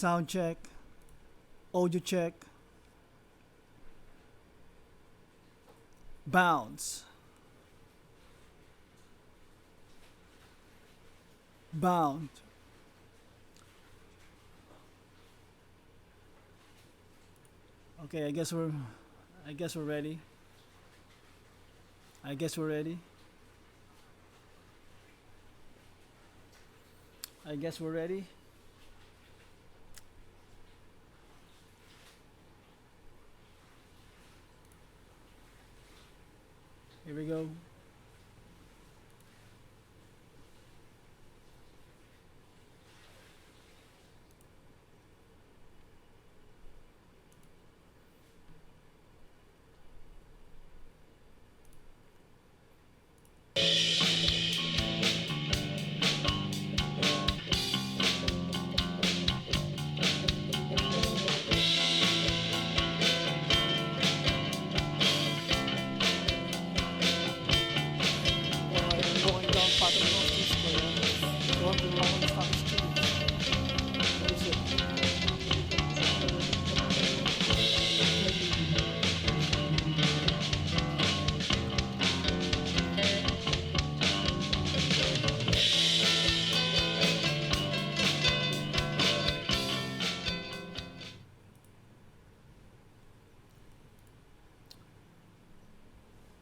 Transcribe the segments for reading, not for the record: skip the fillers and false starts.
Sound check, audio check, bounce, bound. Okay, I guess we're ready. I guess we're ready. I guess we're ready. Here we go. I'm going down Paterno Street Square. Going to Longman Stock Exchange. What is it?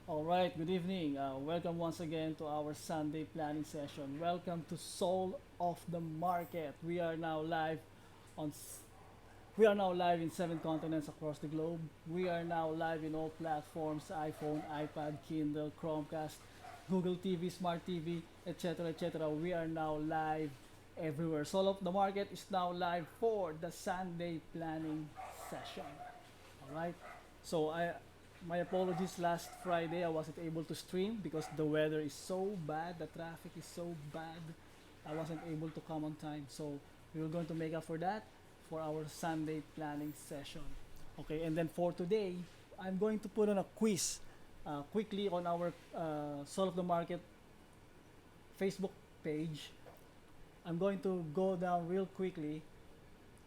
All right, good evening. Welcome once again to our Sunday planning session. Welcome to Soul of the Market. On we are now live in 7 continents across the globe. We are now live in all platforms: iPhone, iPad, Kindle, Chromecast, Google TV, Smart TV, etc., etc. We are now live everywhere. Soul of the Market is now live for the Sunday planning session. All right. So my apologies. Last Friday I wasn't able to stream because the weather is so bad. The traffic is so bad. I wasn't able to come on time. So we were going to make up for that for our Sunday planning session. Okay. And then for today, I'm going to put on a quiz quickly on our Soul of the Market Facebook page. I'm going to go down real quickly.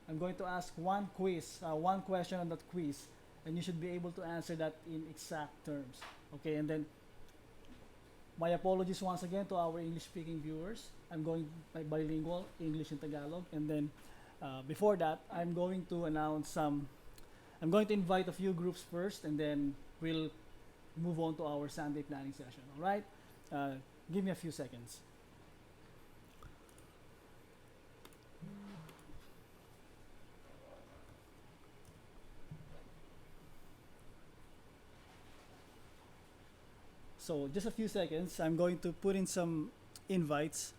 I'm going to ask one question on that quiz, and you should be able to answer that in exact terms. Okay, and then my apologies once again to our English-speaking viewers. I'm going bilingual, English and Tagalog, and then before that, I'm going to invite a few groups first, and then we'll move on to our Sunday planning session. All right, give me a few seconds. So just a few seconds. I'm going to put in some invites.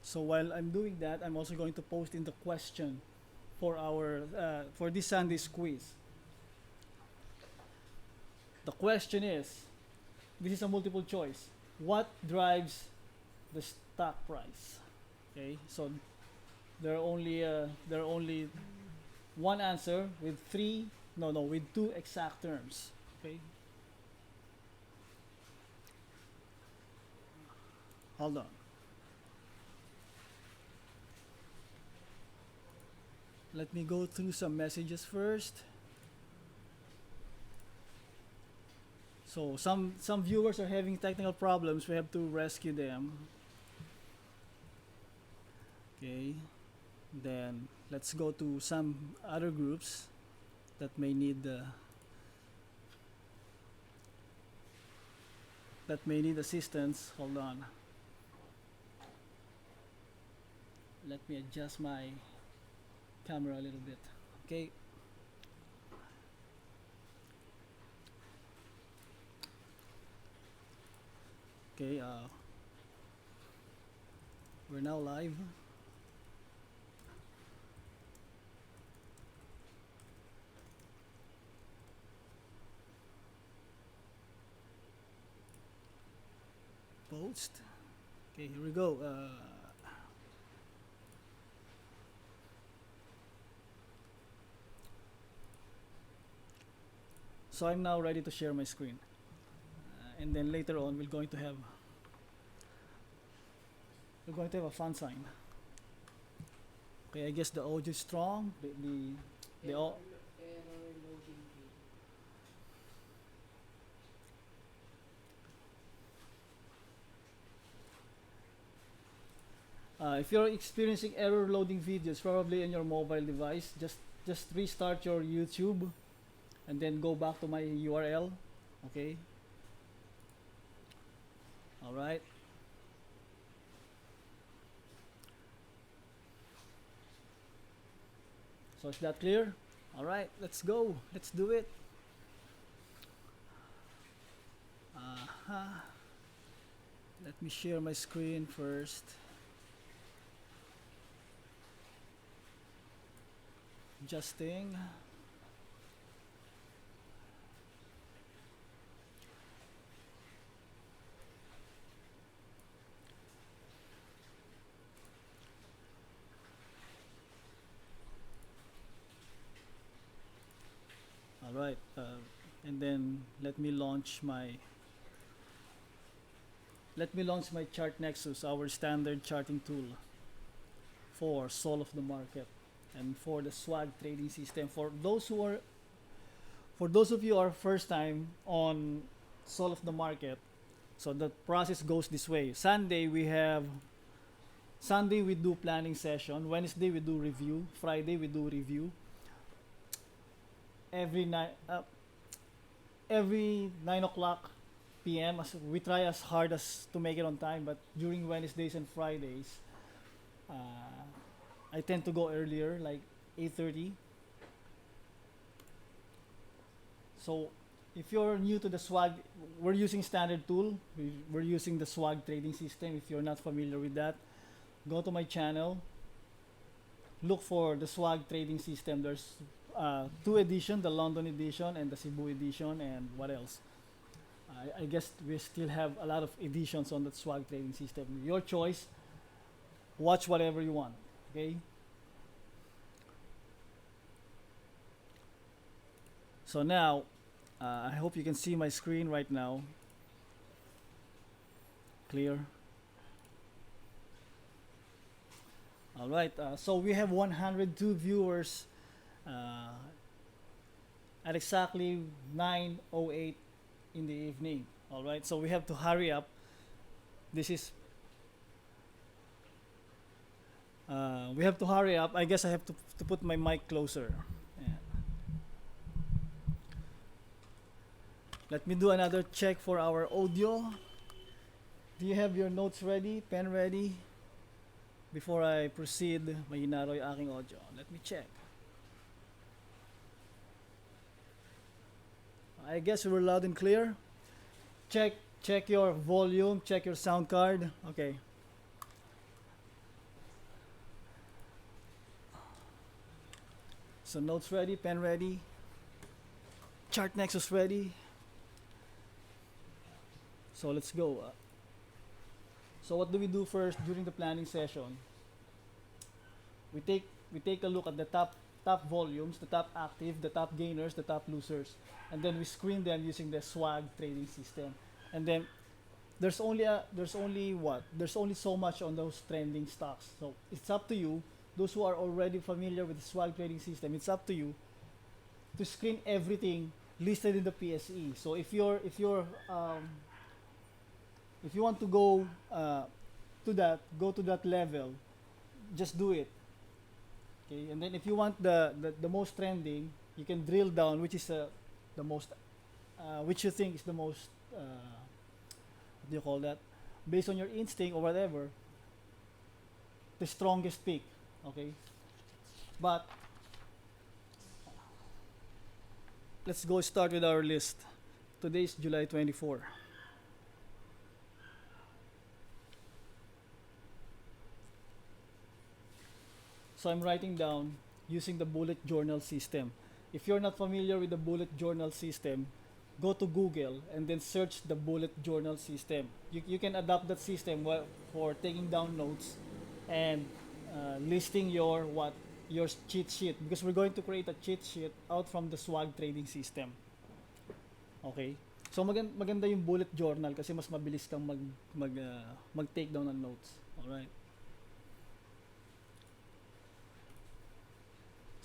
So while I'm doing that, I'm also going to post in the question for this Sunday's quiz. The question is, this is a multiple choice. What drives the stock price? Okay, so there are only one answer with three, no, no, with two exact terms. Okay, hold on. Let me go through some messages first. So some viewers are having technical problems. We have to rescue them. Okay. Then let's go to some other groups that may need assistance. Hold on. Let me adjust my camera a little bit. Okay. Okay, we're now live. Post. Okay, here we go. So I'm now ready to share my screen. And then later on we're going to have a fun sign. Okay, I guess the audio is strong. The if you're experiencing error loading videos, probably on your mobile device, just restart your YouTube and then go back to my URL. Okay. All right. So is that clear? All right. Let's go. Let's do it. Uh-huh. Let me share my screen first. Adjusting. All right. And then let me launch my chart nexus, our standard charting tool for soul of the market and for the swag trading system. For those of you who are first time on soul of the market, so the process goes this way. Sunday we do planning session, Wednesday we do review, Friday we do review. Every night every 9 o'clock p.m. As we try as hard as to make it on time, but during Wednesdays and Fridays, uh, I tend to go earlier, like 8:30. So if you're new to the swag, we're using standard tool. We're using the swag trading system. If you're not familiar with that, go to my channel. Look for the swag trading system. There's two edition, the London edition and the Cebu edition, and what else? I guess we still have a lot of editions on the swag trading system. Your choice. Watch whatever you want. Okay. So now, I hope you can see my screen right now. Clear. All right. So we have 102 viewers uh, at exactly 9:08 in the evening. All right. So we have to hurry up. This is. We have to hurry up. I guess I have to put my mic closer. Yeah. Let me do another check for our audio. Do you have your notes ready? Pen ready? Before I proceed, mahina raw yung aking audio. Let me check. I guess we're loud and clear. Check your volume, check your sound card. Okay. So notes ready, pen ready, chart nexus ready. So let's go. So what do we do first during the planning session? We take a look at the top volumes, the top active, the top gainers, the top losers, and then we screen them using the swag trading system. And then there's only so much on those trending stocks. So it's up to you. Those who are already familiar with the swag trading system, it's up to you to screen everything listed in the PSE. So if you want to go to that level, just do it. Okay, and then if you want the most trending, you can drill down which is the most, which you think is the most, what do you call that? Based on your instinct or whatever, the strongest pick. Okay, but let's go start with our list. Today is July 24. So I'm writing down using the bullet journal system. If you're not familiar with the bullet journal system, go to Google and then search the bullet journal system. You can adopt that system for taking down notes and listing your cheat sheet, because we're going to create a cheat sheet out from the swag trading system. Okay? So maganda yung bullet journal kasi mas mabilis kang mag take down ng notes. All right?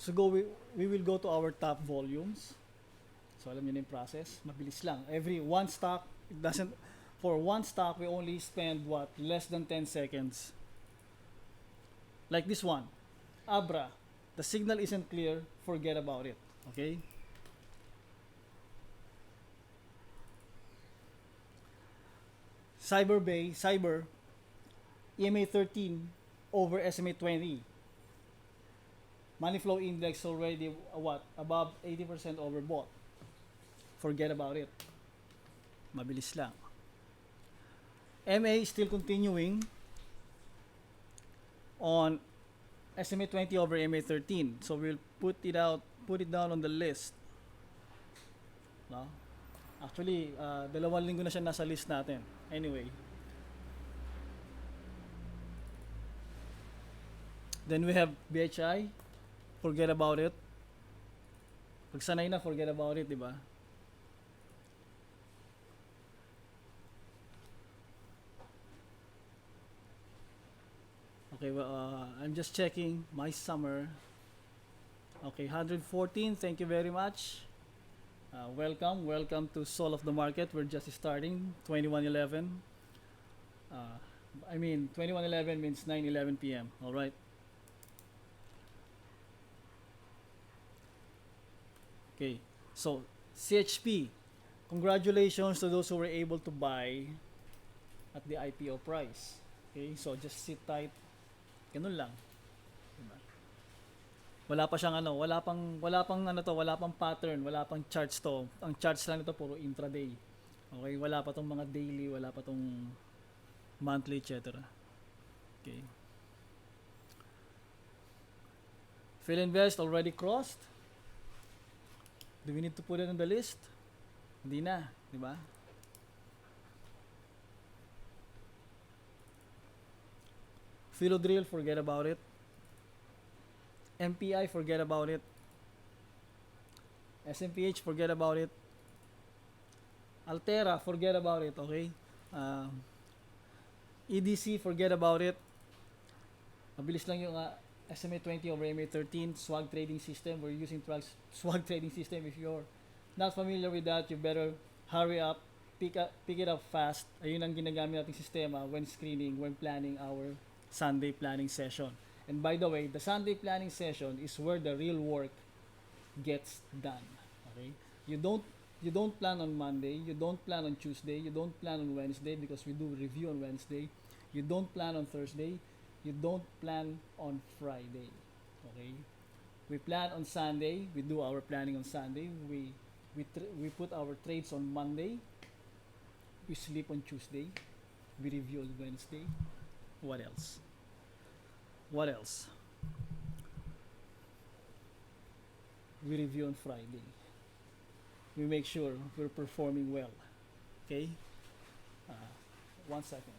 So we will go to our top volumes. So alam niyo na yung process, mabilis lang. Every one stock, it doesn't, for one stock, we only spend what? Less than 10 seconds. Like this one, Abra, the signal isn't clear, forget about it. Okay? Cyber, EMA 13 over SMA 20. Money flow index already what? Above 80% overbought. Forget about it. Mabilis lang. MA is still continuing on SMA 20 over MA 13. So we'll put it down on the list. No? Actually, 2 linggo na siya nasa list natin. Anyway. Then we have BHI. Forget about it. Pag sanay na, forget about it, di ba? Okay, well, I'm just checking my summer. Okay, 114, thank you very much. Welcome to Soul of the Market. We're just starting, 21:11. 21:11 means 9:11 p.m. All right. Okay, so CHP, congratulations to those who were able to buy at the IPO price. Okay, so just sit tight. Ganun lang. Diba? Wala pa siyang wala pang pattern, wala pang charts to. Ang charts lang ito puro intraday. Okay, wala pa tong mga daily, wala pa tong monthly, etc. Okay. Philinvest already crossed. Do we need to put it on the list? Hindi na, di ba? Philodrill, forget about it. MPI, forget about it. SMPH, forget about it. Altera, forget about it, okay? EDC, forget about it. Mabilis lang yung SMA 20 over MA 13 swag trading system. We're using swag trading system. If you're not familiar with that, you better hurry up, pick it up fast. Ayun ang ginagamit nating sistema when screening, when planning our Sunday planning session. And by the way, the Sunday planning session is where the real work gets done. Okay? You don't plan on Monday, you don't plan on Tuesday, you don't plan on Wednesday because we do review on Wednesday. You don't plan on Thursday, you don't plan on Friday. Okay? We plan on Sunday, we do our planning on Sunday, we put our trades on Monday, we sleep on Tuesday, we review on Wednesday. What else? What else? We review on Friday. We make sure we're performing well. Okay? 1 second.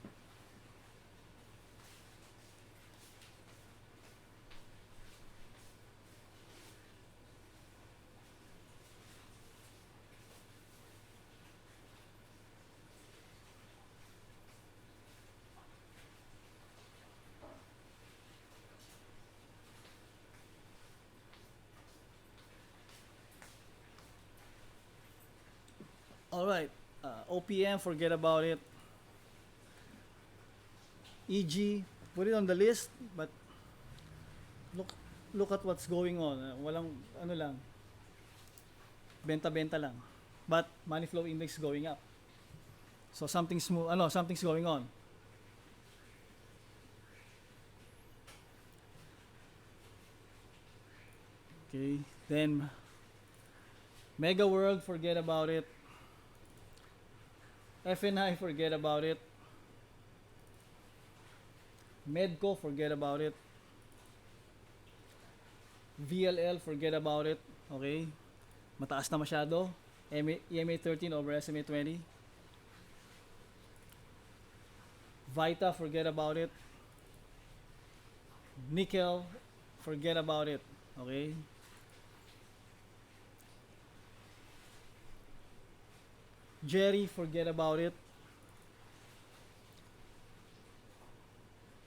All right, OPM, forget about it. EG, put it on the list, but look at what's going on. Walang lang, benta-benta lang. But money flow index going up. So something's going on. Okay, then Mega World, forget about it. FNI, forget about it. Medco, forget about it. VLL, forget about it. Okay? Mataas na masyado. EMA 13 over SMA 20. Vita, forget about it. Nickel, forget about it. Okay? Jerry, forget about it.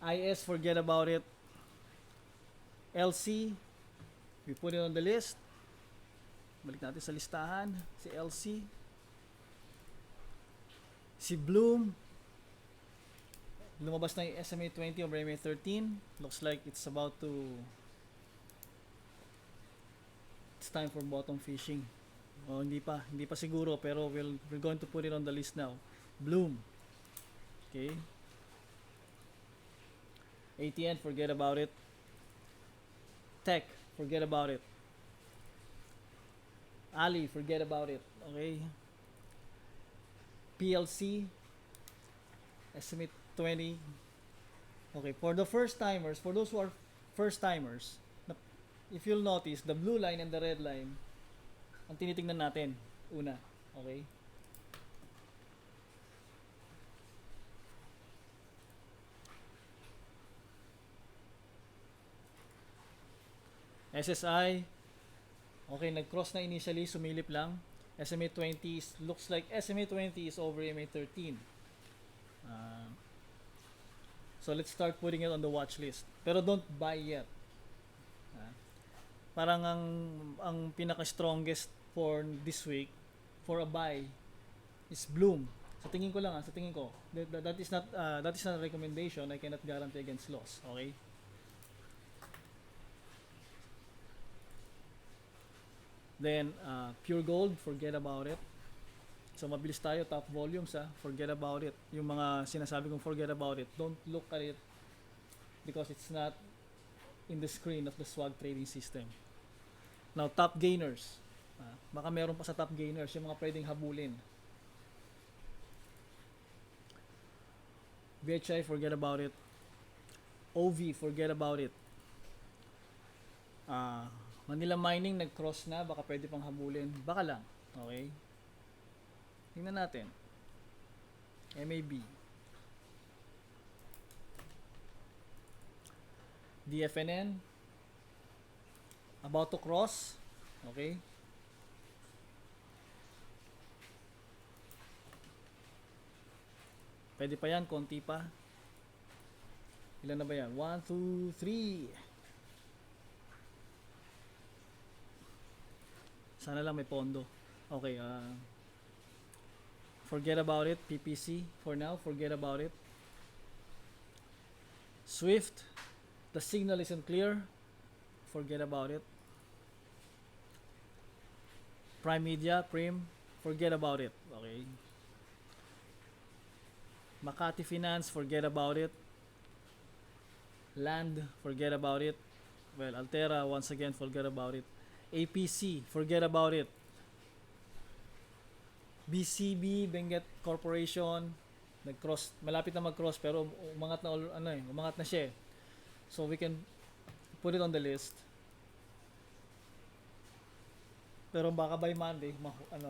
IS, forget about it. LC, We put it on the list. Balik natin sa listahan. Si LC. Si Bloom. Lumabas na yung SMA 20 over SMA 13. Looks like it's about to... It's time for bottom fishing. Oh, hindi pa siguro, pero we're going to put it on the list now. Bloom. Okay. ATN, forget about it. Tech, forget about it. Ali, forget about it. Okay. PLC, estimate 20. Okay, for the first timers, for those who are first timers, if you'll notice, the blue line and the red line, ang tinitingnan natin, una. Okay. SSI, okay, nag-cross na initially, sumilip lang. SMA 20 looks like SMA 20 is over SMA 13. So let's start putting it on the watch list. Pero don't buy yet. Parang ang pinaka-strongest for this week for a buy is Bloom. Sa tingin ko lang, sa tingin ko. That is not a recommendation. I cannot guarantee against loss. Okay? Then, pure gold, forget about it. So, mabilis tayo, top volumes, forget about it. Yung mga sinasabi kong forget about it, don't look at it because it's not in the screen of the swag trading system. Now, top gainers. Baka meron pa sa top gainers, yung mga pwedeng habulin. BHI, forget about it. OV, forget about it. Manila Mining nag-cross na, baka pwede pang habulin. Baka lang, okay? Tingnan natin. MAB. DFNN. About to cross. Okay? Pwede pa yan, konti pa. Ilan na ba yan? 1, 2, 3. Sana lang may pondo. Okay, forget about it. PPC for now, forget about it. Swift, the signal isn't clear. Forget about it. Prime Media, Prim, forget about it. Okay. Makati Finance, forget about it. Land, forget about it. Well, Altera, once again, forget about it. APC, forget about it. BCB, Benguet Corporation, nag-cross, malapit na mag-cross pero umangat na umangat na siya. So we can put it on the list. Pero baka by Monday,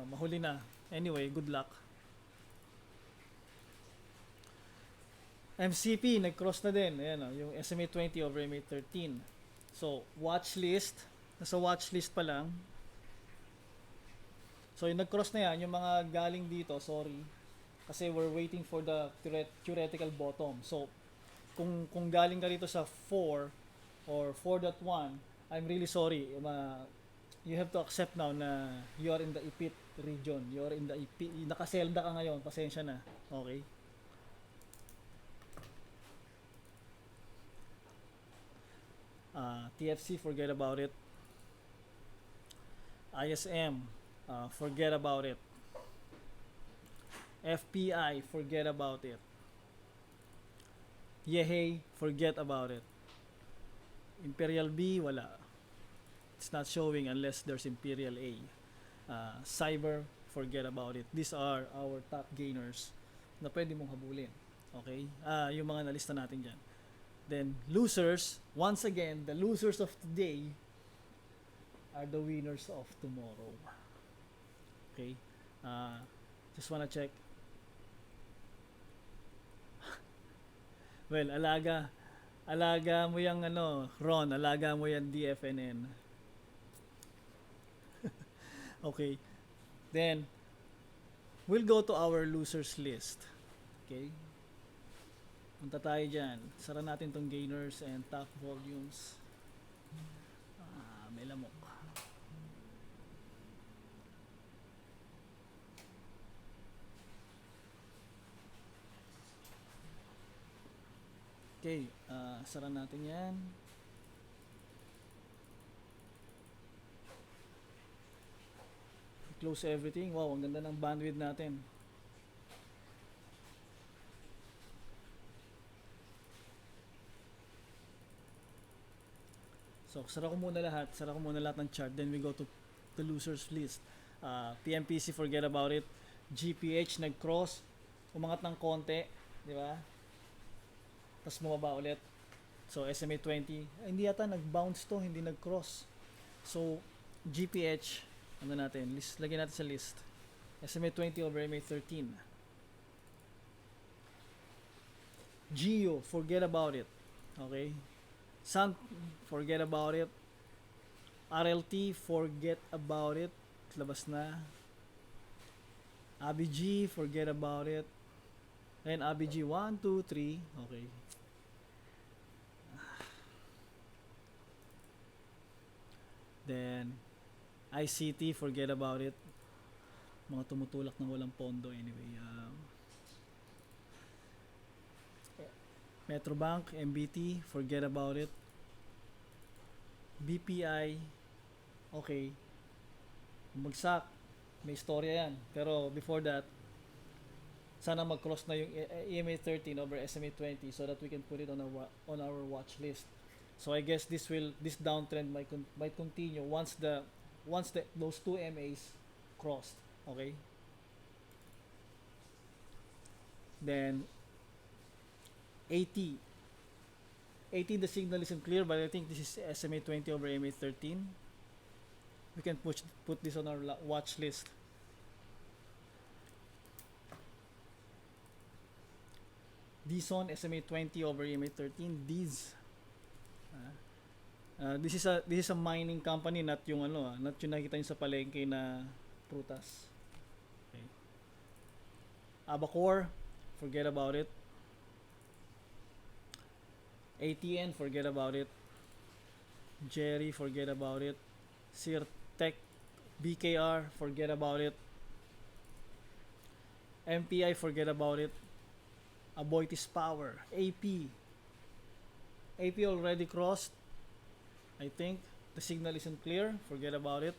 mahuli na. Anyway, good luck. MCP, nag-cross na din. Ayan, yung SMA 20 over SMA 13. So, watch list. Nasa watch list pa lang. So, yung nag-cross na yan, yung mga galing dito, sorry. Kasi we're waiting for the theoretical bottom. So, kung galing ka dito sa 4 or 4.1, I'm really sorry. You have to accept now na you are in the IPIT region. You are in the IPIT. Nakaselda ka ngayon. Pasensya na. Okay? TFC, forget about it. ISM, forget about it. FPI, forget about it. Yehey, forget about it. Imperial B, wala. It's not showing unless there's Imperial A. Cyber, forget about it. These are our top gainers na pwede mong habulin. Okay? Yung mga nalista natin dyan. Then, losers, once again, the losers of today are the winners of tomorrow. Okay? Just wanna check. Well, alaga mo yung Ron, alaga mo yung DFNN. Okay. Then, we'll go to our losers list. Okay? Punta tayo dyan. Sara natin tong gainers and top volumes. may lamok. Okay, sara natin yan. Close everything. Wow, ang ganda ng bandwidth natin. So, sara ko muna lahat. Sara ko muna lahat ng chart. Then we go to the losers list. PMPC, forget about it. GPH, nag-cross. Umangat ng konti. Di ba? Tapos bumaba ulit. So, SMA 20. Hindi yata nag-bounce to. Hindi nag-cross. So, GPH, ano natin? Lagyan natin sa list. SMA 20 over MA 13. Geo, forget about it. Okay? Sun, forget about it. RLT, forget about it. Labas na. ABG, forget about it. And ABG 1, 2, 3. Okay. Then, ICT, forget about it. Mga tumutulak na walang pondo anyway. Metrobank, MBT, forget about it. BPI, okay. Bumagsak, may istorya yan. Pero before that, sana mag-cross na yung EMA 13 over SMA 20 so that we can put it on our watch list. So I guess this downtrend might continue once those two MAs crossed. Okay. Then 80, the signal isn't clear, but I think this is SMA 20 over MA 13. We can put this on our watch list. DSON, SMA 20 over MA 13. This is a mining company, not yung not yung nakita niyo sa palengke na prutas. Okay. Abacor, forget about it. ATN, forget about it. Jerry, forget about it. Sirtech, BKR, forget about it. MPI, forget about it. Aboitiz Power, AP already crossed. I think the signal isn't clear, forget about it.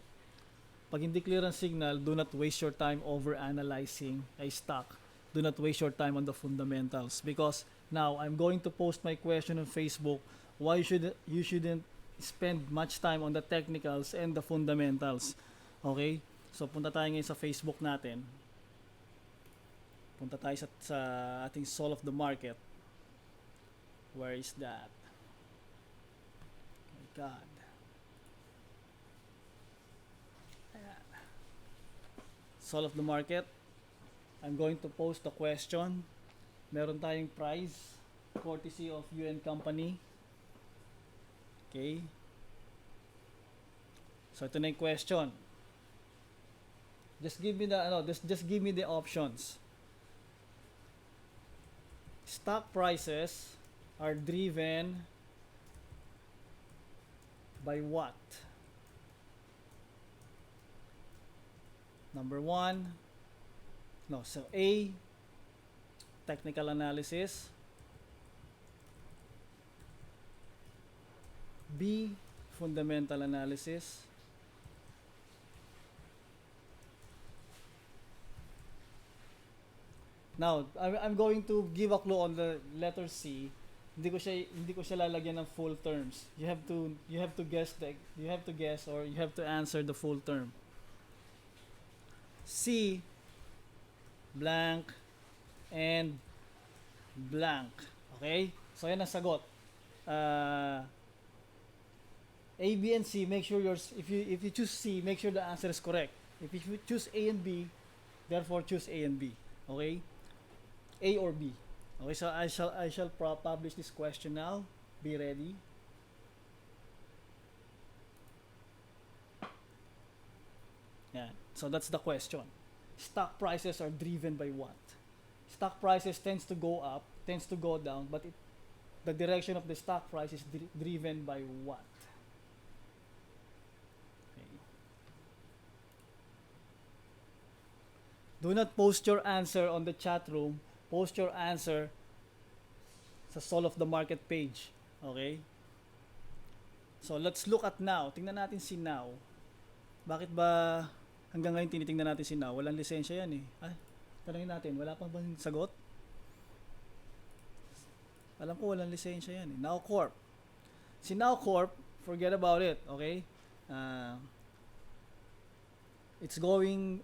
Pag hindi clear ang signal, do not waste your time over analyzing a stock. Do not waste your time on the fundamentals, because now I'm going to post my question on Facebook why you shouldn't spend much time on the technicals and the fundamentals. Okay? So punta tayo ngayon sa Facebook natin. Punta tayo sa ating soul of the market. Where is that? My God. Ayan. Soul of the market. I'm going to post a question. Meron tayong prize courtesy of UN company. Okay. So ito na yung question. Just give me the options. Stock prices are driven by what? Number 1. So A, technical analysis. B, fundamental analysis. Now, I'm going to give a clue on the letter C. Hindi ko siya lalagyan ng full terms. You have to guess or you have to answer the full term. C, blank and blank. Okay? So yan ang sagot. A, B, and C, make sure if you choose C, make sure the answer is correct. If you choose A and B, therefore choose A and B. Okay? A or B. Okay, so I shall publish this question now. Be ready. Yeah. So that's the question. Stock prices are driven by what? Stock prices tends to go up, tends to go down, but the direction of the stock price is driven by what? Do not post your answer on the chat room. Post your answer sa Soul of the Market page. Okay? So, let's look at now. Tingnan natin si now. Bakit ba hanggang ngayon tinitingnan natin si now? Walang lisensya yan eh. Ay, tanongin natin, wala pa bang sagot? Alam ko walang lisensya yan eh. Now Corp. Si Now Corp, forget about it. Okay? Uh, it's going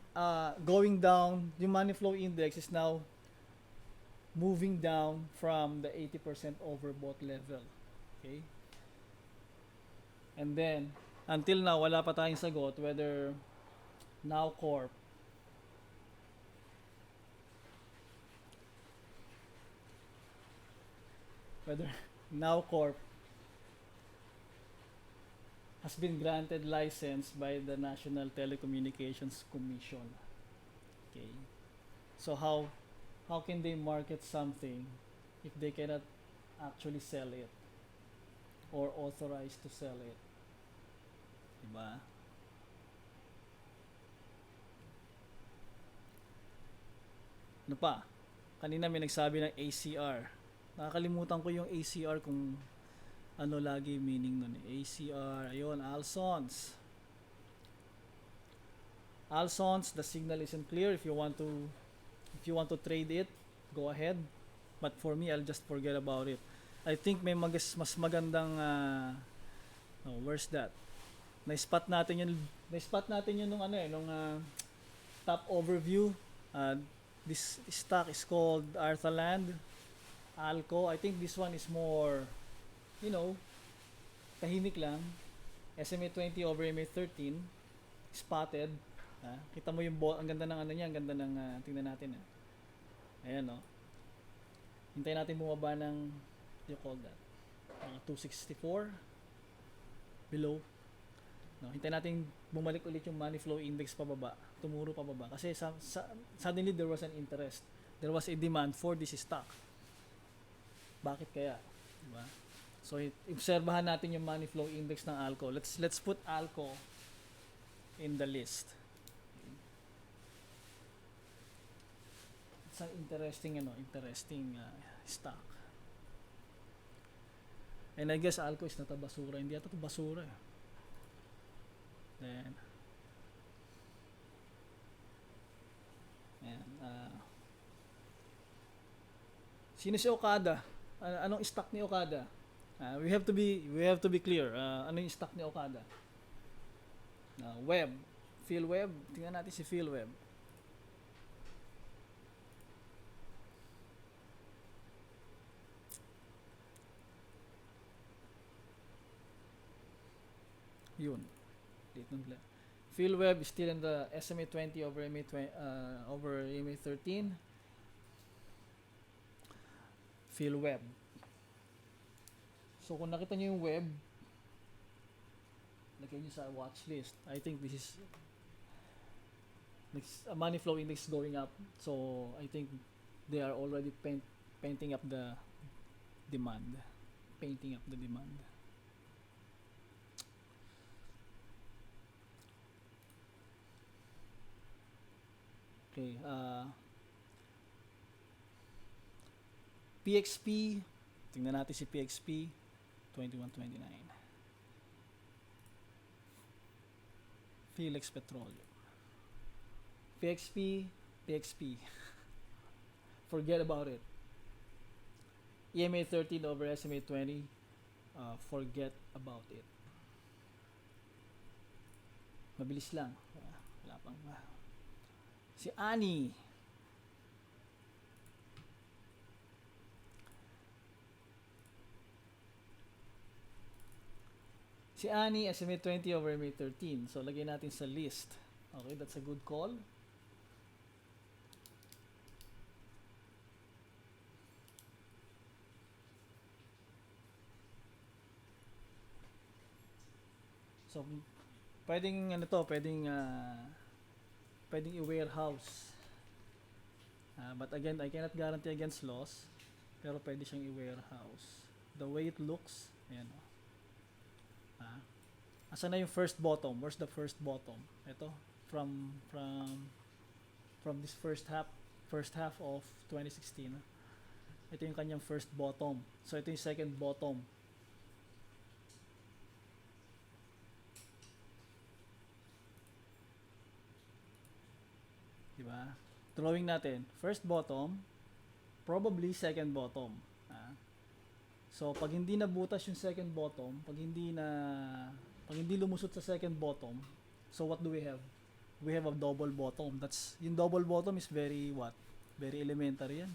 down. Yung money flow index is now moving down from the 80% overbought level. Okay? And then, until now, wala pa tayong sagot whether Now Corp whether Now Corp has been granted license by the National Telecommunications Commission. Okay. So how can they market something if they cannot actually sell it or authorize to sell it? Diba? Ano pa? Kanina may nagsabi ng ACR. Nakakalimutan ko yung ACR kung ano lagi meaning nun eh. ACR, ayun, Alsons. Alsons, the signal isn't clear. If you want to trade it, go ahead. But for me, I'll just forget about it. I think may mas magandang oh, where's that? Na-spot natin yun nung ano eh, nung top overview. This stock is called Arthaland, Alco. I think this one is more, you know, tahimik lang. SMA 20 over MA 13, spotted. Kita mo yung ang ganda ng ano niya, ang ganda ng tingnan natin. Ayan, no. Hintayin natin bumaba ng, what you call that? 264 below. No, hintayin natin bumalik ulit yung money flow index pababa, tumuro pababa kasi suddenly there was an interest. There was a demand for this stock. Bakit kaya? Diba? So, obserbahan natin yung money flow index ng Alco. Let's put Alco in the list. It's an interesting stock. And I guess Alco is not a basura. Hindi ata ito basura. Then, sino si Okada? Anong stock ni Okada? We have to be clear. Ano yung stock ni Okada? Web, Phil Web. Tingnan natin si Phil Web. Yun. Phil Web is still in the SMA 20 over MA 13. Phil Web. So kung nakita niyo yung web, lagay niyo sa watch list. I think this is money flow index going up. So I think they are already painting up the demand. Painting up the demand. Okay, PXP, tingnan natin si PXP 2129. Felix Petroleum. PXP. Forget about it. EMA 13 over SMA 20. Forget about it. Mabilis lang. Wala pang si Ani. Si Ani, SMA 20 over MA 13. So, lagay natin sa list. Okay, that's a good call. So, pwedeng i-warehouse. But again, I cannot guarantee against loss. Pero pwede siyang i-warehouse. The way it looks, ayan o. Asan na yung first bottom? Where's the first bottom? Ito, from from this first half of 2016. Ito yung kanyang first bottom. So ito yung second bottom. Diba? Drawing natin, first bottom, probably second bottom. So pag hindi nabutas yung second bottom, pag hindi lumusot sa second bottom, so what do we have? We have a double bottom. Yung double bottom is very what? Very elementary yan.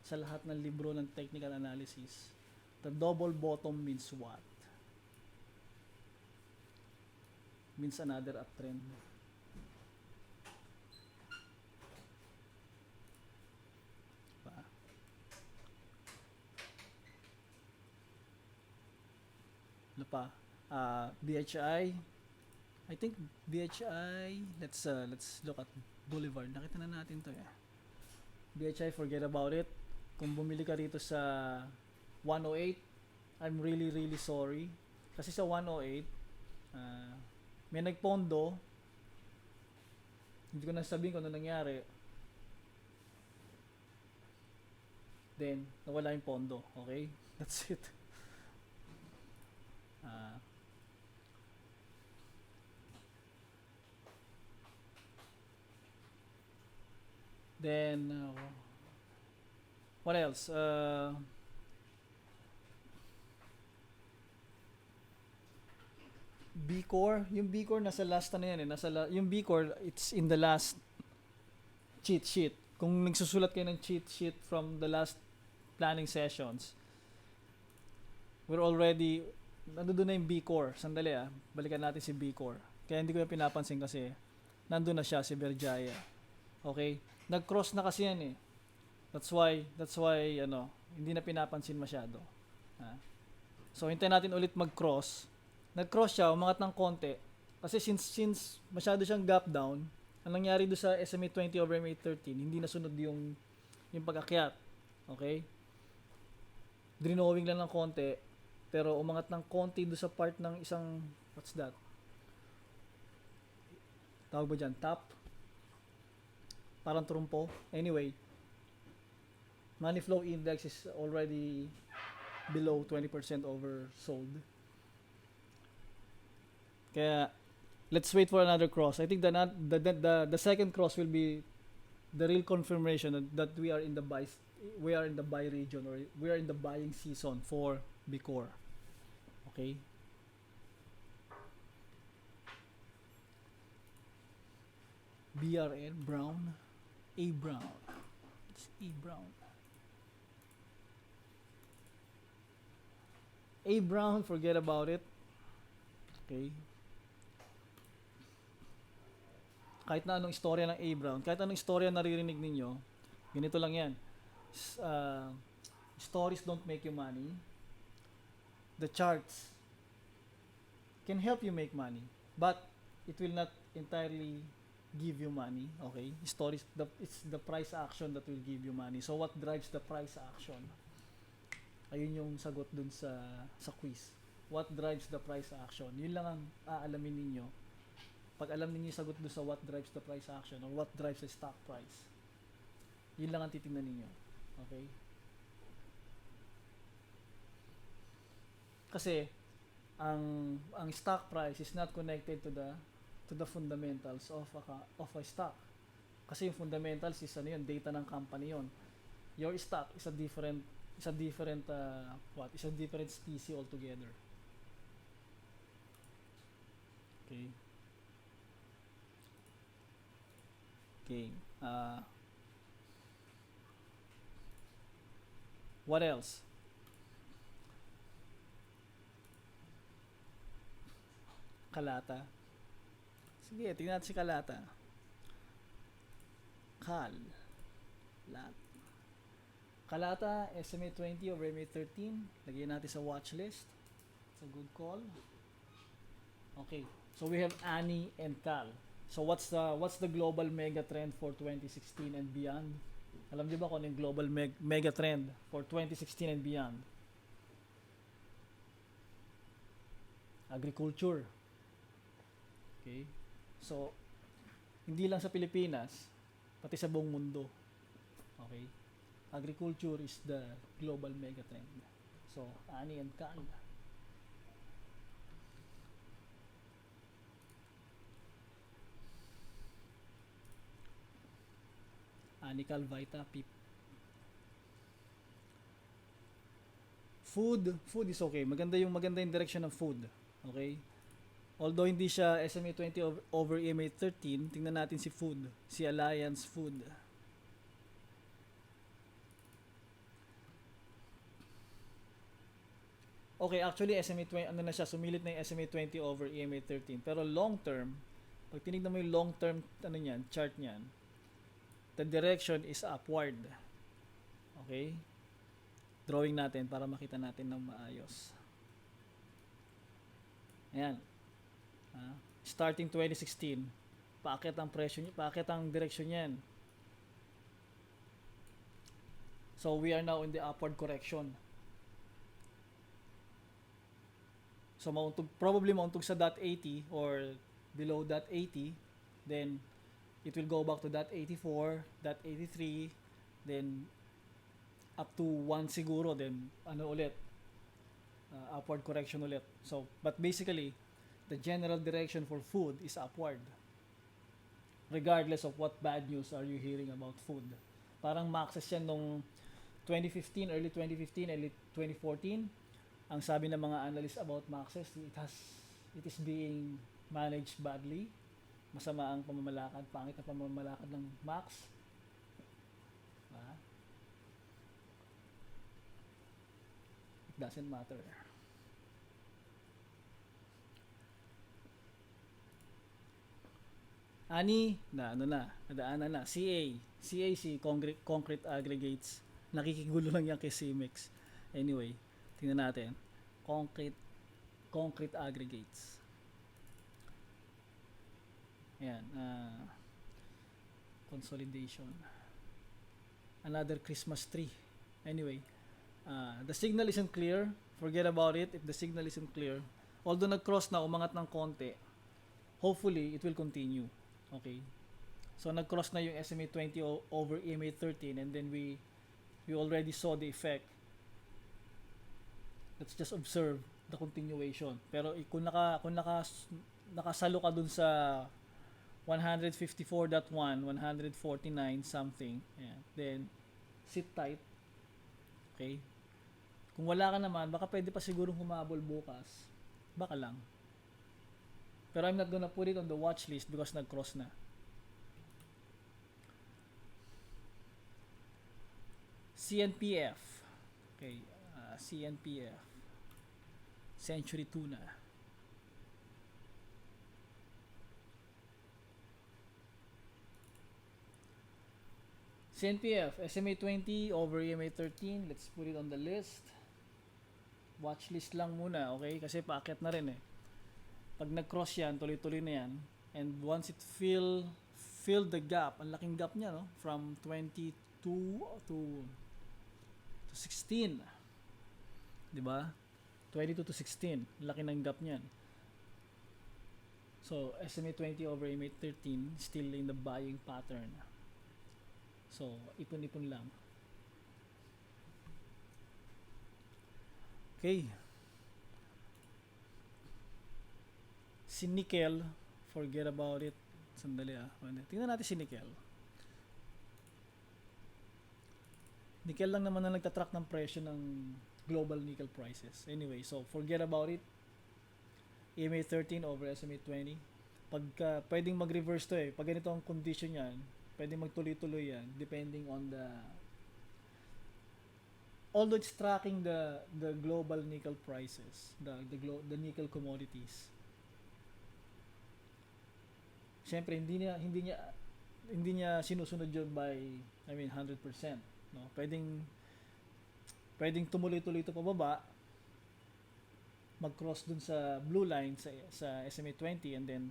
Sa lahat ng libro ng technical analysis, the double bottom means what? Means another uptrend. Diba? Ano pa? BHI. I think BHI, let's look at Boulevard. Nakita na natin to eh. BHI, forget about it. Kung bumili ka rito sa 108, I'm really really sorry. Kasi sa 108, may nagpondo. Hindi ko na sabihin kung ano nangyari. Then, nawala yung pondo. Okay? That's it. Then, what else? B-Core, yung B-Core nasa last na yan eh. Yung B-Core, it's in the last cheat sheet. Kung nagsusulat kayo ng cheat sheet from the last planning sessions, we're already, nandun na yung B-Core. Sandali balikan natin si B-Core. Kaya hindi ko yung pinapansin kasi nandun na siya, si Berjaya. Okay? Nag-cross na kasi yan eh. That's why hindi na pinapansin masyado. So hintayin natin ulit mag-cross. Nag-cross siya, umangat ng konti. Kasi since masyado siyang gap down, ang nangyari do sa SMA 20 over SMA 13, hindi nasunod yung pag-akyat. Okay? Drinowing lang ng konti, pero umangat ng konti do sa part ng isang, what's that? Tawag ba dyan? Top? Parang trumpo. Anyway, money flow index is already below 20% oversold. Kaya let's wait for another cross. I think the second cross will be the real confirmation that we are in the buy region, or we are in the buying season for B-Core. Okay? BRN Brown. A Brown. It's A Brown. A Brown, forget about it. Okay. Kahit na anong istorya ng A Brown, kahit anong istorya naririnig ninyo, ganito lang yan. Stories don't make you money. The charts can help you make money, but it will not entirely give you money. Okay? Stories, it's the price action that will give you money. So what drives the price action? Ayun yung sagot dun sa quiz. What drives the price action? Yun lang ang aalamin ninyo. Pag alam niyo yung sagot dun sa what drives the price action or what drives the stock price, yun lang ang titingnan ninyo. Okay? Kasi ang stock price is not connected to the fundamentals of a stock. Kasi yung fundamentals is data ng company yon. Your stock is a different species altogether. Okay. What else? Kalata. Sige, tingnan natin si Kalata. Kalata, SMA 20 over SMA 13. Lagyan natin sa watch list. It's a good call. Okay. So we have Annie and Cal. So what's the global mega trend for 2016 and beyond? Alam niyo ba kung ano yung global mega trend for 2016 and beyond? Agriculture. Okay? So hindi lang sa Pilipinas, pati sa buong mundo. Okay? Agriculture is the global megatrend. So, Ani and Cal. Ani, Cal, Vita, Pip. Food is okay. Maganda yung direction ng food. Okay? Although hindi siya SMA 20 over EMA 13, tingnan natin si food, si Alliance Food. Okay, actually SMA 20 ano na siya, sumilit na yung SMA 20 over EMA 13. Pero long term, pag tinignan mo yung long term ano niyan, chart niyan, the direction is upward. Okay? Drawing natin para makita natin ng maayos. Ayan. Starting 2016, paakit ang presyo niya, paakit ang direction niyan. So we are now in the upward correction. So probably mauntog sa dot 80 or below dot 80, then it will go back to dot 84, dot 83, then up to 1 siguro, then ano ulit, upward correction ulit. So, but basically, the general direction for food is upward. Regardless of what bad news are you hearing about food. Parang maxes yan nung 2015, early 2015, early 2014. Ang sabi ng mga analysts about maxes, it is being managed badly. Masama ang pamamalakad, pangit ang pamamalakad ng max. It doesn't matter. Ani, nadaanan na. CA si concrete aggregates. Nakikigulo lang yan kay CMEX. Anyway, tingnan natin. Concrete aggregates. Ayan, consolidation. Another Christmas tree. Anyway, the signal isn't clear. Forget about it if the signal isn't clear. Although nag-cross na, umangat ng konti, hopefully it will continue. Okay. So nag-cross na yung SMA 20 over EMA 13, and then we already saw the effect. Let's just observe the continuation. Pero kung nakasalo ka dun sa 154.1, 149 something, ayan, then sit tight. Okay? Kung wala ka naman, baka pwede pa sigurong humabol bukas. Baka lang. Pero I'm not gonna put it on the watch list because nag-cross na. CNPF. Okay, CNPF. Century Tuna. CNPF, SMA 20 over EMA 13. Let's put it on the list. Watch list lang muna, okay? Kasi paakyat na rin eh. Pag nag-cross yan, tuloy-tuloy na yan. And once it fill the gap, ang laking gap niya, no? From 22 to 16. Diba? 22 to 16. Laki ng gap niyan. So, SMA 20 over EMA 13, still in the buying pattern. So, ipon-ipon lang. Okay. Si nickel, forget about it. Sandali tingnan natin si nickel. Nickel lang naman na nagtatrack ng presyo ng global nickel prices. Anyway, so forget about it. EMA 13 over SMA 20. Pagka pwedeng mag-reverse to eh. Pag ganito ang condition yan, pwedeng magtuloy-tuloy yan depending on the, although it's tracking the global nickel prices, the nickel commodities. Siyempre hindi niya sinusunod yun by 100%, no? Pwedeng tumuloy-tuloy ito pababa, mag-cross dun sa blue line sa SMA 20, and then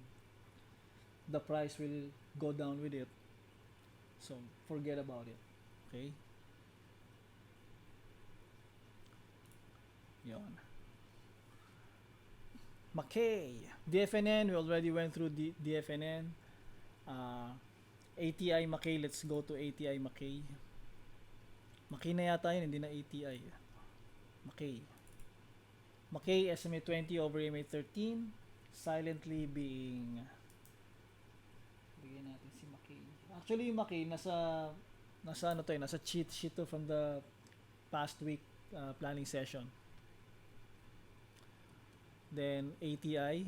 the price will go down with it. So forget about it. Okay? Yon. McKay. DFNN, we already went through DFNN. ATI McKay, let's go to ATI McKay. McKay na yata yun, hindi na ATI. McKay. McKay SMA 20 over EMA 13, silently being, bigyan natin si McKay. Actually yung McKay nasa ano to eh, nasa cheat sheet to from the past week planning session. Then ATI,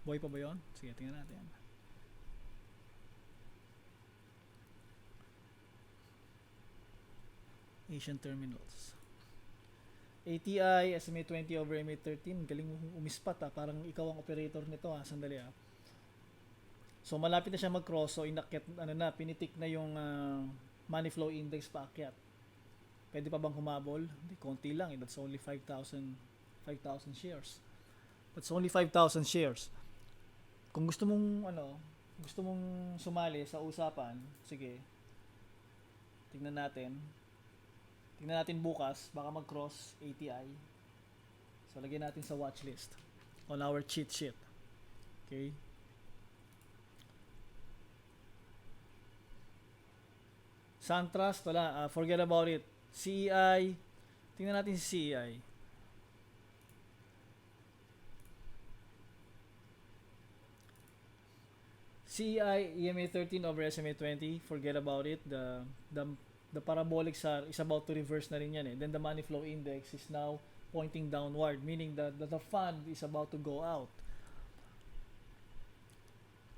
boy pa ba yun? Sige, tingnan natin. Asian Terminals. ATI, SMA 20 over MA 13. Galing mo umispat ha. Parang ikaw ang operator nito ha. Sandali ha. So malapit na siya mag-cross. So inakyat, pinitik na yung money flow index paakyat. Pwede pa bang humabol? Hindi, konti lang. That's only 5,000 shares. That's only 5,000 shares. Kung gusto mong sumali sa usapan, sige. Tingnan natin bukas, baka mag-cross ATI. So lagyan natin sa watch list on our cheat sheet. Okay? SunTrust, wala, forget about it. CEI, tingnan natin si CEI. CEI EMA 13 over SMA 20, forget about it. The parabolics is about to reverse na rin yan eh. Then the money flow index is now pointing downward, meaning that the fund is about to go out.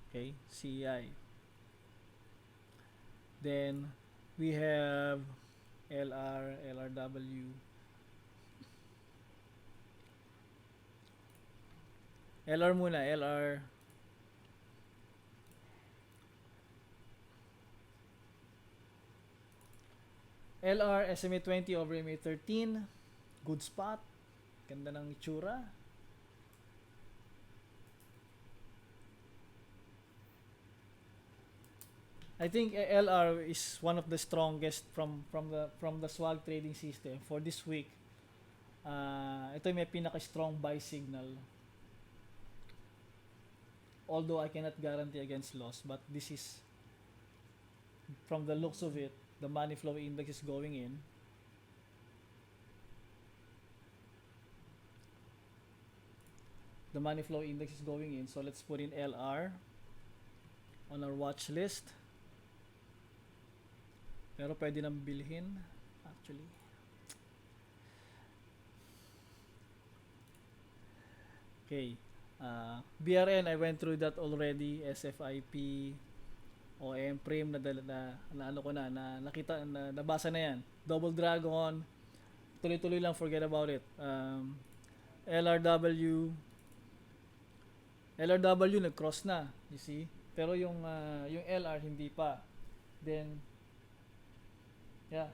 Okay, CEI. Then we have LR, LRW. LR muna, LR. LR SMA 20 over MA 13. Good spot. Ganda ng itsura. I think LR is one of the strongest from the swag trading system for this week. Ito may pinaka-strong buy signal. Although I cannot guarantee against loss, but this is, from the looks of it, the money flow index is going in. The money flow index is going in. So let's put in LR on our watch list. Pero pwede nang bilhin actually. Okay. BRN, I went through that already. SFIP, OM frame nakita na nabasa na yan. Double Dragon, tuloy-tuloy lang, forget about it. LRW nag-cross na, you see. Pero yung LR hindi pa. Then yeah.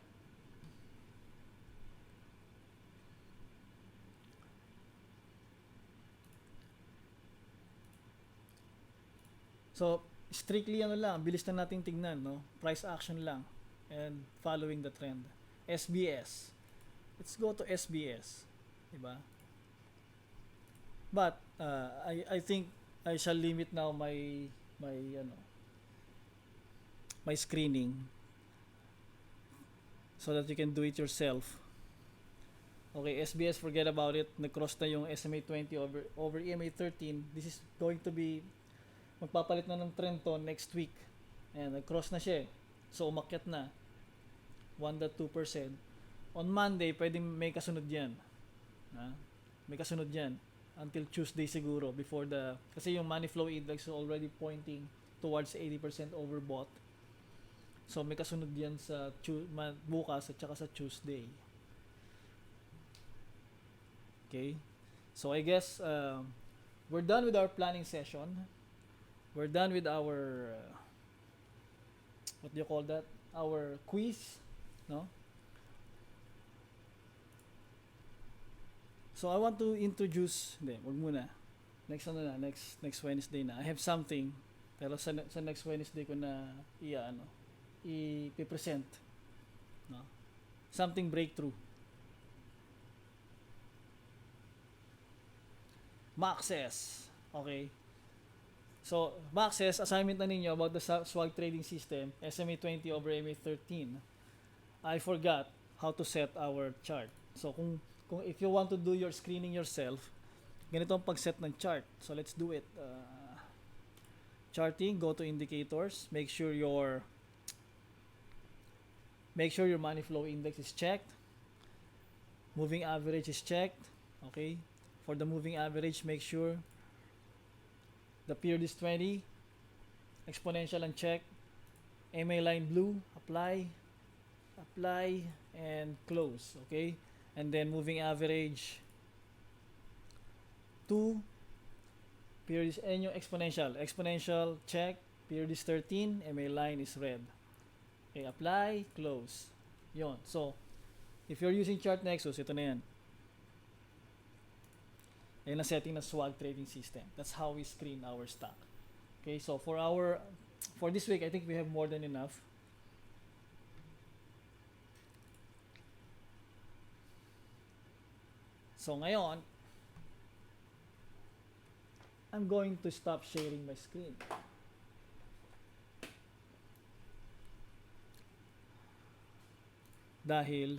So strictly bilis na nating tignan, no? Price action lang and following the trend. SBS. Let's go to SBS, diba? But I think I shall limit now my screening so that you can do it yourself. Okay, SBS, forget about it. Nag-cross na yung SMA 20 over EMA 13. This is going to be, magpapalit na ng trend to next week. Ayan, nag-cross na siya. So, umakyat na. 1.2%. On Monday, pwedeng may kasunod yan. May kasunod yan. Until Tuesday siguro. Kasi yung money flow index is already pointing towards 80% overbought. So, may kasunod yan sa bukas at saka sa Tuesday. Okay? So, I guess, we're done with our planning session. We're done with our what do you call that? Our quiz, no? So I want to introduce, wag muna. Next Wednesday na. I have something, pero sa next Wednesday ko na i-present, no? Something breakthrough. Maxes. Okay. So, Maxes, assignment na ninyo about the swag trading system, SMA 20 over MA 13. I forgot how to set our chart. So, kung if you want to do your screening yourself, ganito ang pag-set ng chart. So, let's do it. Charting, go to indicators, make sure your money flow index is checked. Moving average is checked. Okay? For the moving average, make sure the period is 20. Exponential uncheck. MA line blue, apply, and close. Okay? And then moving average 2. Period is and yung exponential check. Period is 13. MA line is red. Okay, apply, close. Yon. So, if you're using Chart Nexus, ito na yan. Ayan ang setting ng swag trading system. That's how we screen our stock. Okay, so for this week, I think we have more than enough. So ngayon, I'm going to stop sharing my screen. Dahil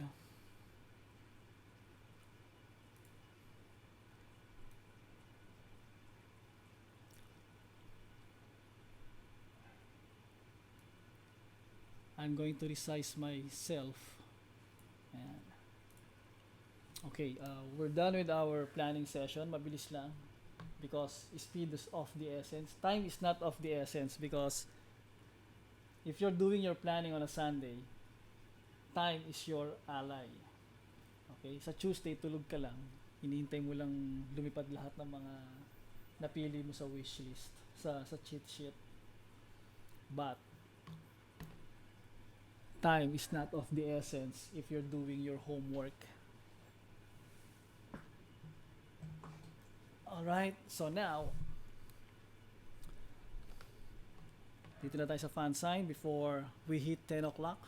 I'm going to resize myself. Ayan. Okay, we're done with our planning session. Mabilis lang because speed is of the essence. Time is not of the essence because if you're doing your planning on a Sunday, time is your ally. Okay, sa Tuesday tulog ka lang. Hinihintay mo lang lumipad lahat ng mga napili mo sa wish list, sa cheat sheet. But time is not of the essence if you're doing your homework. Alright, so now dito na tayo sa fan sign before we hit 10 o'clock.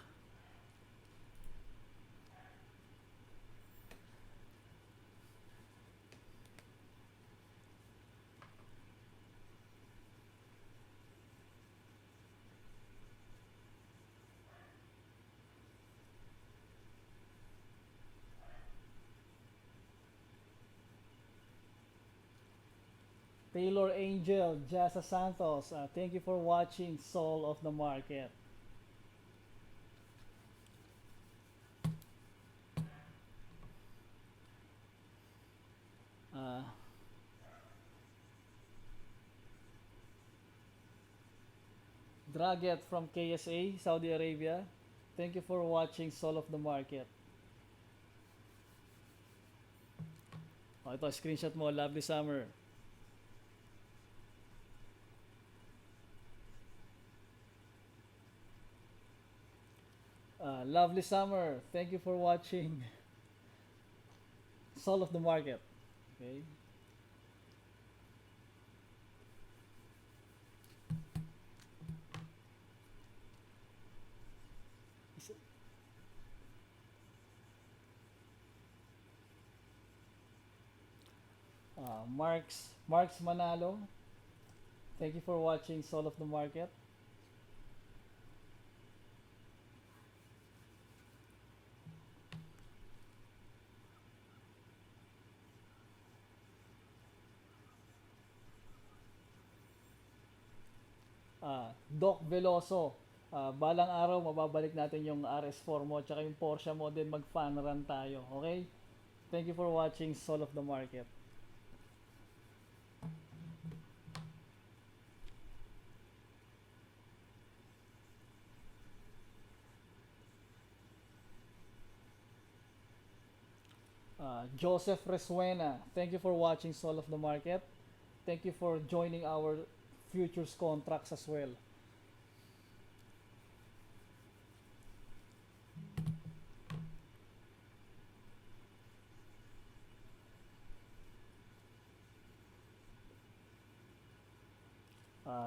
Taylor Angel, Jasa Santos, thank you for watching Soul of the Market. Draget from KSA, Saudi Arabia, thank you for watching Soul of the Market. Oh, ito, screenshot mo, lovely summer. Lovely summer, thank you for watching Soul of the Market. Okay. Marks Manalo, thank you for watching Soul of the Market. Doc Veloso, balang araw mababalik natin yung RS4 mo tsaka yung Porsche mo din, mag-fan run tayo, okay? Thank you for watching Soul of the Market. Joseph Resuena, thank you for watching Soul of the Market. Thank you for joining our futures contracts as well.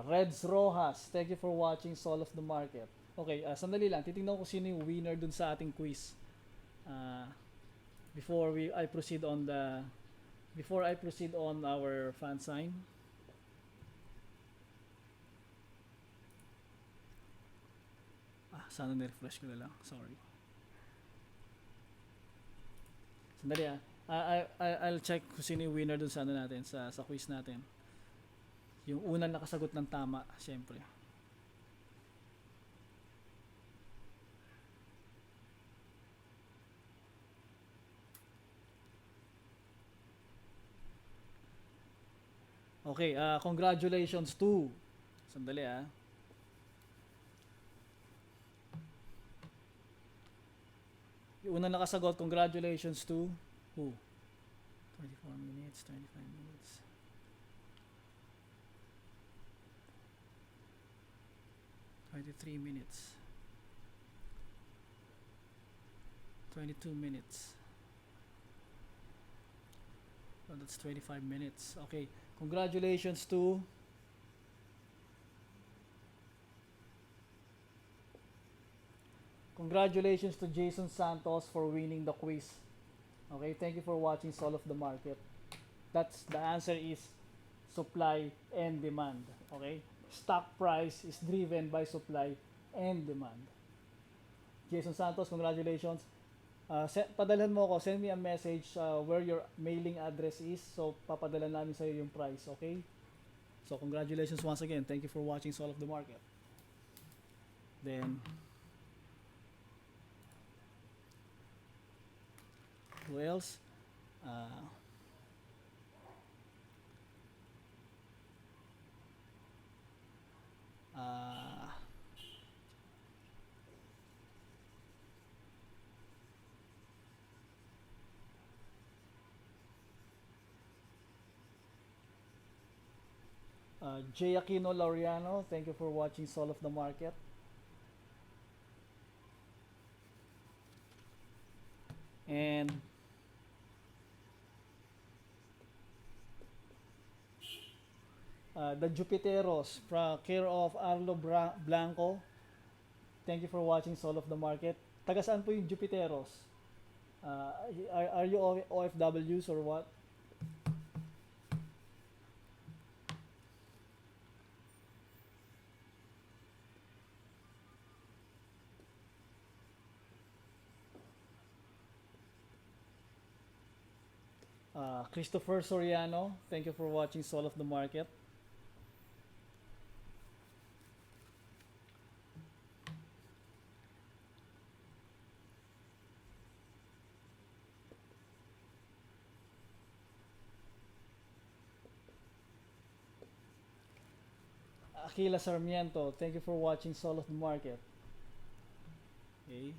Reds Rojas, thank you for watching Soul of the Market. Okay, sandali lang, titingnan ko sino yung winner dun sa ating quiz. Before I proceed on our fan sign. Sana na-refresh ko na lang. Sorry. Sandali ah. I'll check kung sino yung winner dun sa ano natin, sa quiz natin. Yung unang nakasagot ng tama, syempre. Okay, congratulations to. Sandali ah. Yung unang nakasagot, congratulations to who? 24 minutes, 25 minutes. 23 minutes. 22 minutes. Oh, that's 25 minutes. Okay, congratulations to Jason Santos for winning the quiz. Okay, thank you for watching Soul of the Market. That's the answer is supply and demand. Okay, stock price is driven by supply and demand. Jason Santos, congratulations. Padalhan mo ako, send me a message where your mailing address is. So, papadala namin sa'yo yung price, okay? So, congratulations once again. Thank you for watching Soul of the Market. Then, who else? Jay Aquino Laureano, thank you for watching Soul of the Market. And the Jupiteros, from care of Arlo Blanco, thank you for watching Soul of the Market. Taga saan po yung Jupiteros? Are you OFWs or what? Christopher Soriano, thank you for watching Soul of the Market. Aquila Sarmiento, thank you for watching Soul of the Market. Okay.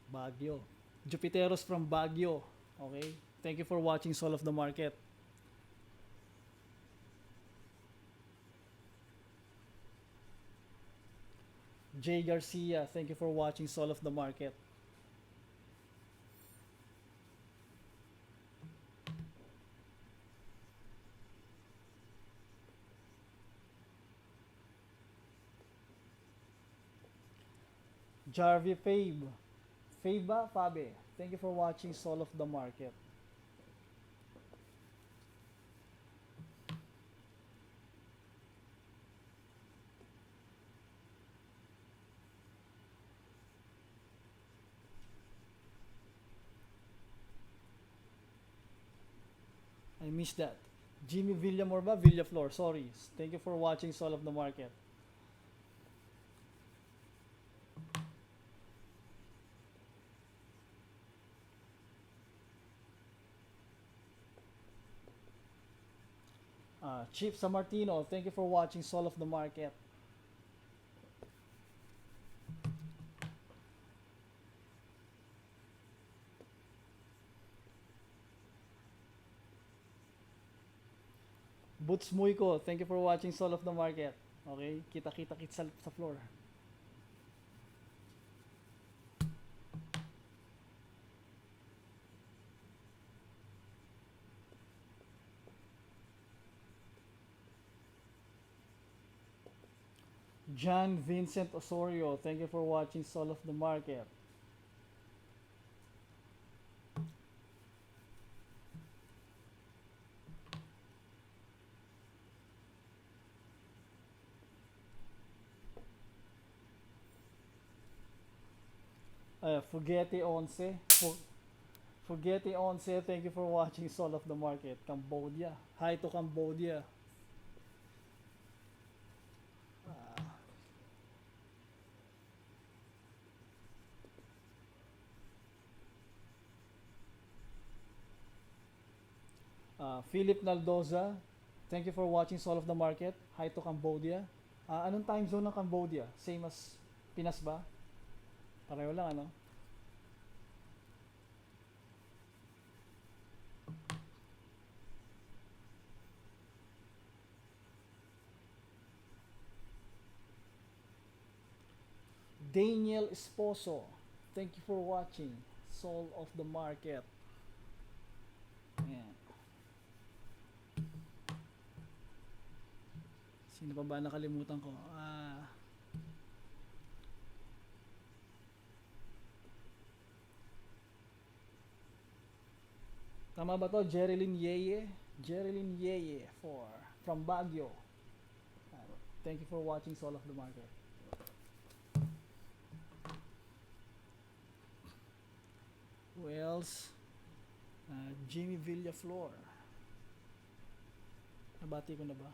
Baguio. Jupiteros from Baguio. Okay. Thank you for watching Soul of the Market. Jay Garcia, thank you for watching Soul of the Market. Jarvie Fabe, thank you for watching Soul of the Market. I missed that. Jimmy Villamorba, Villaflor, sorry. Thank you for watching Soul of the Market. Chief Samartino, thank you for watching Soul of the Market. Boots Muiko, thank you for watching Soul of the Market. Okay, kita-kita kit sa floor. John Vincent Osorio, thank you for watching Soul of the Market. Fuguete 11. Fuguete 11, thank you for watching Soul of the Market. Cambodia. Hi to Cambodia. Philip Naldoza, thank you for watching Soul of the Market. Hi to Cambodia. Anong time zone ng Cambodia? Same as Pinas ba? Pareho lang ano? Daniel Esposo, thank you for watching Soul of the Market. Ayan. Sino pa ba nakalimutan ko? Tama ba to? Jerilyn Yeye? Jerilyn Yeye from Baguio. Thank you for watching Soul of the Market. Who else? Jimmy Villaflor. Nabati ko na ba?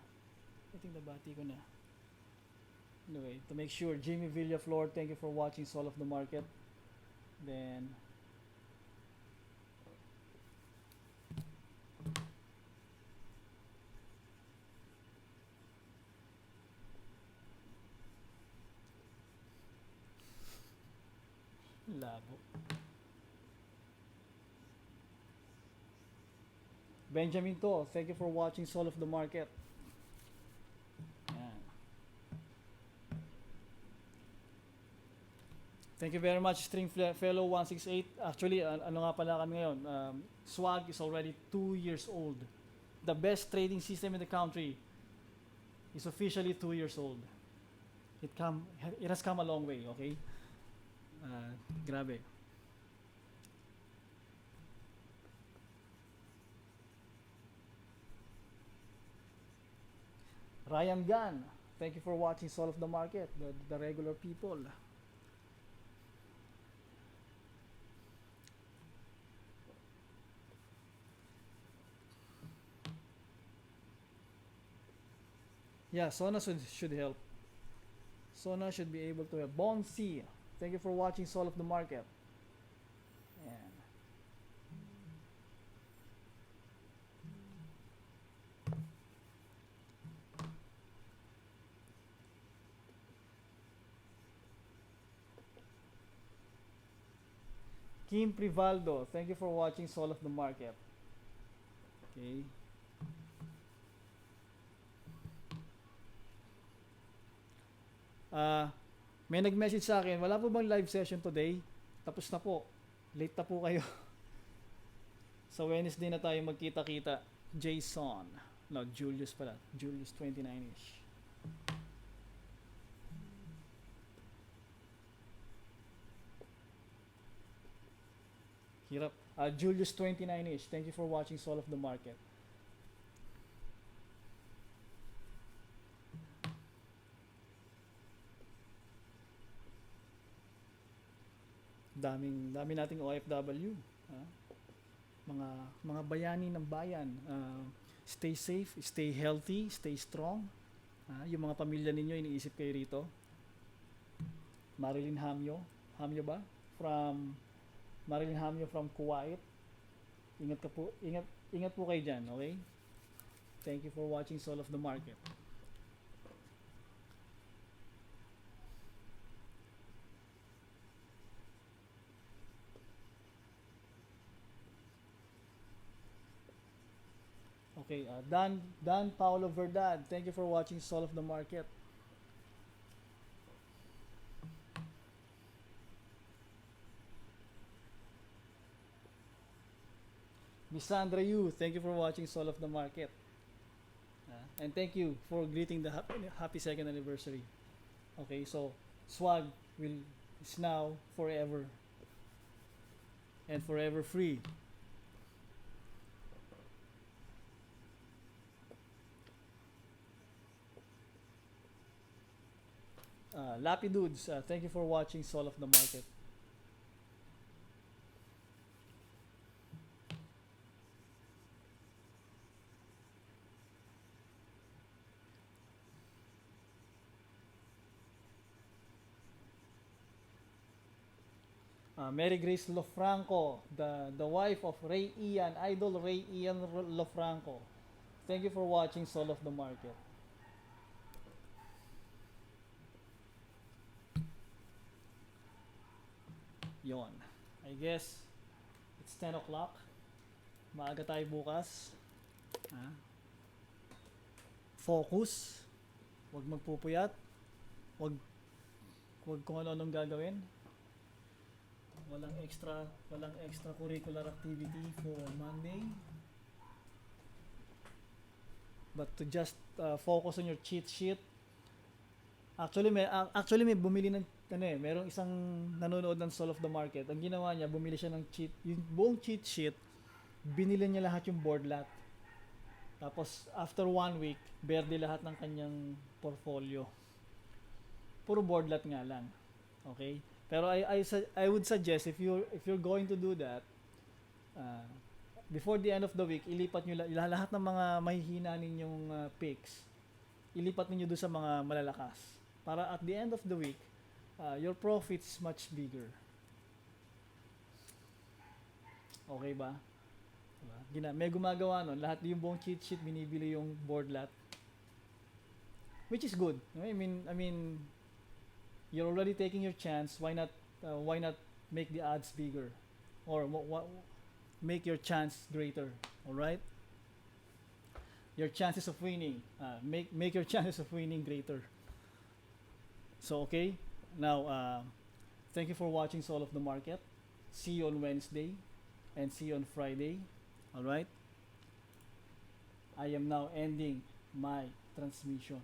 I think nabati ko na. Anyway, to make sure, Jimmy Villaflor, thank you for watching Soul of the Market. Then, labo. Benjamin To, thank you for watching Soul of the Market. Yan. Thank you very much, String Fellow 168. Actually, ano nga pala kami ngayon? Swag is already 2 years old. The best trading system in the country is officially 2 years old. It has come a long way, okay? Grabe. Ryan Gunn, thank you for watching Soul of the Market, the regular people. Yeah, Sona should help. Sona should be able to help. Bonsi, thank you for watching Soul of the Market. And Kim Privaldo, thank you for watching Soul of the Market. Okay. May nag-message sa akin, wala po bang live session today? Tapos na po. Late na po kayo. Sa Wednesday na tayo magkita-kita. Jason. No, Julius pala. Julius 29-ish. Hirap. Julius 29-ish. Thank you for watching Soul of the Market. Dami nating OFW. Mga bayani ng bayan. Stay safe, stay healthy, stay strong. Yung mga pamilya ninyo, iniisip kayo rito. Marilyn Hamyo. Hamyo ba? Marilyn Hamyo from Kuwait. Ingat po kayo dyan, okay? Thank you for watching Soul of the Market. Okay, Dan Paulo Verdad, thank you for watching Soul of the Market. Miss Sandra Yu, thank you for watching Soul of the Market. And thank you for greeting the happy second anniversary. Okay, so swag is now forever and forever free. Lappy Dudes, thank you for watching Soul of the Market. Mary Grace Lofranco, the wife of Ray Ian, idol Ray Ian Lofranco. Thank you for watching Soul of the Market. Yon. I guess it's 10 o'clock. Maaga tayo bukas. Ah, focus. Huwag magpupuyat. Huwag, huwag kung ano-anong gagawin. Walang extra curricular activity for Monday. But to just focus on your cheat sheet. Actually may bumili ng merong isang nanonood ng Soul of the Market. Ang ginawa niya, bumili siya ng yung buong cheat sheet, binili niya lahat yung board lot. Tapos after 1 week, berde lahat ng kanyang portfolio. Puro board lot nga lang. Okay? Pero I would suggest if you're going to do that, uh, before the end of the week, ilipat niyo lahat ng mga mahihina ninyong picks. Ilipat niyo doon sa mga malalakas. Para at the end of the week, your profits much bigger. Okay ba? Diba? May gumagawa nun, lahat yung buong cheat sheet binibili yung board lot. Which is good. I mean you're already taking your chance, why not make the odds bigger or make your chance greater, all right? Your chances of winning, make your chances of winning greater. So okay, now thank you for watching Soul of the Market. See you on Wednesday and see you on Friday. All right? I am now ending my transmission.